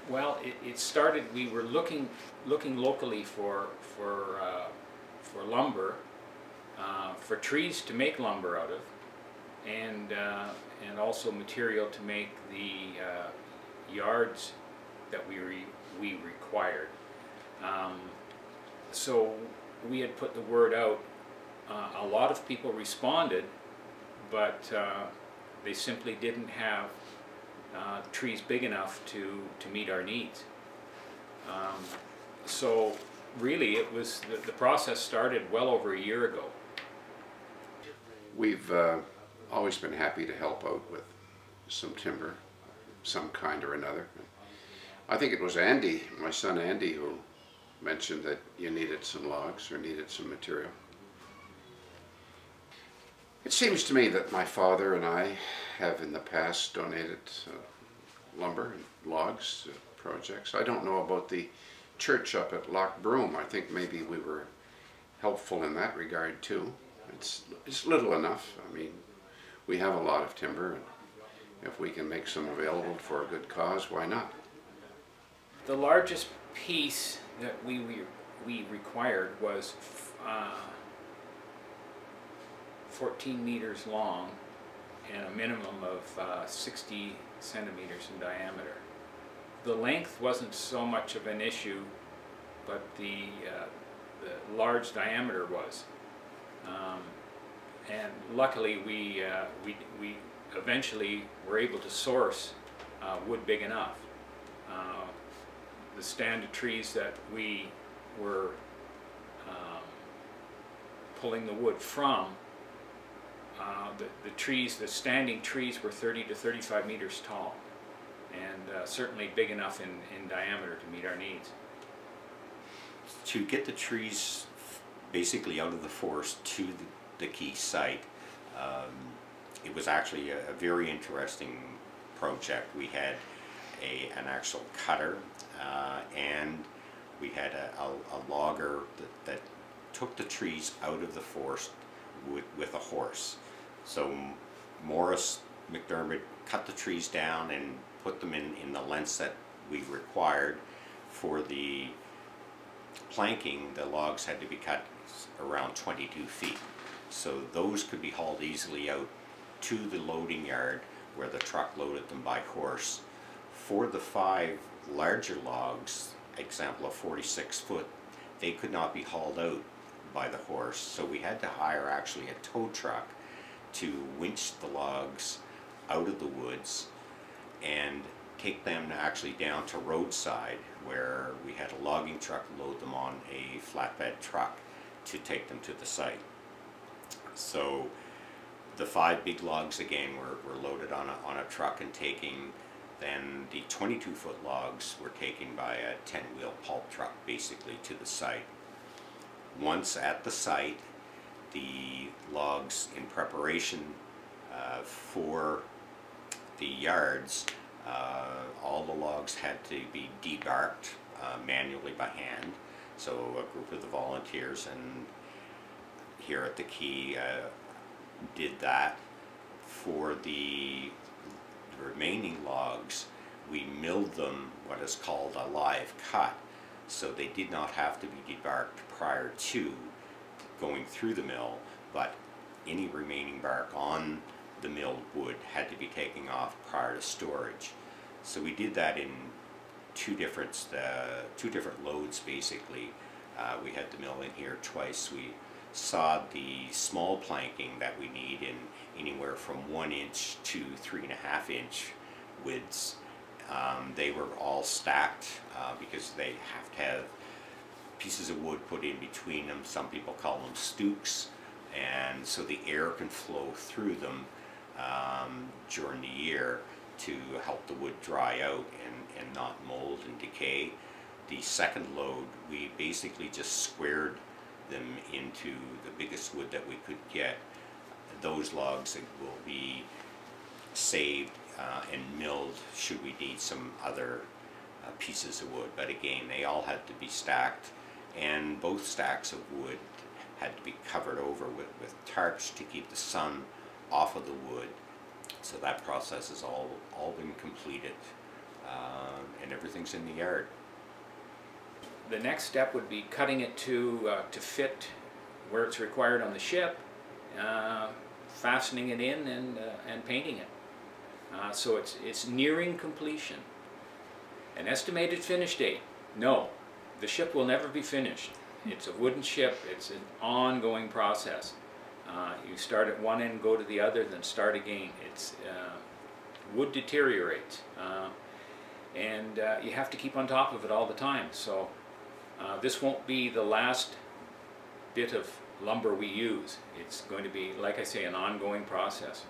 Well, it started. We were looking locally for lumber, for trees to make lumber out of, and also material to make the yards that we required. So we had put the word out. A lot of people responded, but they simply didn't have trees big enough to meet our needs. So really it was, the process started well over a year ago. We've always been happy to help out with some timber, some kind or another. I think it was Andy, my son Andy, who mentioned that you needed some logs or needed some material. It seems to me that my father and I have in the past donated lumber and logs to projects. I don't know about the church up at Loch Broom. I think maybe we were helpful in that regard too. It's little enough. I mean, we have a lot of timber, and if we can make some available for a good cause, why not? The largest piece that we required was 14 meters long and a minimum of 60 centimeters in diameter. The length wasn't so much of an issue, but the large diameter was. And luckily we eventually were able to source wood big enough. The stand of trees that we were pulling the wood from, the standing trees were 30 to 35 meters tall, and certainly big enough in diameter to meet our needs. To get the trees basically out of the forest to the key site, it was actually a very interesting project. We had an actual cutter, and we had a logger that took the trees out of the forest with a horse. So Morris McDermott cut the trees down and put them in the lengths that we required. For the planking, the logs had to be cut around 22 feet. So those could be hauled easily out to the loading yard where the truck loaded them by horse. For the 5 larger logs, example of 46 foot, they could not be hauled out by the horse, so we had to hire actually a tow truck to winch the logs out of the woods and take them actually down to roadside, where we had a logging truck load them on a flatbed truck to take them to the site. So the 5 big logs again were loaded on a truck and taking. Then the 22-foot logs were taken by a 10-wheel pulp truck basically to the site. Once at the site, the logs in preparation for the yards, all the logs had to be debarked manually by hand. So a group of the volunteers and here at the quay did that. For the remaining logs, we milled them what is called a live cut, so they did not have to be debarked prior to going through the mill, but any remaining bark on the milled wood had to be taken off prior to storage. So we did that in two different loads basically. We had the mill in here twice. We sawed the small planking that we need in anywhere from 1 inch to 3.5 inch widths. They were all stacked because they have to have pieces of wood put in between them. Some people call them stooks, and so the air can flow through them during the year to help the wood dry out and not mold and decay. The second load, we basically just squared them into the biggest wood that we could get. Those logs will be saved and milled should we need some other pieces of wood. But again, they all had to be stacked, and both stacks of wood had to be covered over with tarps to keep the sun off of the wood. So that process has all been completed, and everything things in the yard. The next step would be cutting it to fit where it's required on the ship, fastening it in, and painting it. So it's nearing completion. An estimated finish date? No, the ship will never be finished. It's a wooden ship. It's an ongoing process. You start at one end, go to the other, then start again. Wood deteriorates, and you have to keep on top of it all the time. So this won't be the last bit of lumber we use. It's going to be, like I say, an ongoing process.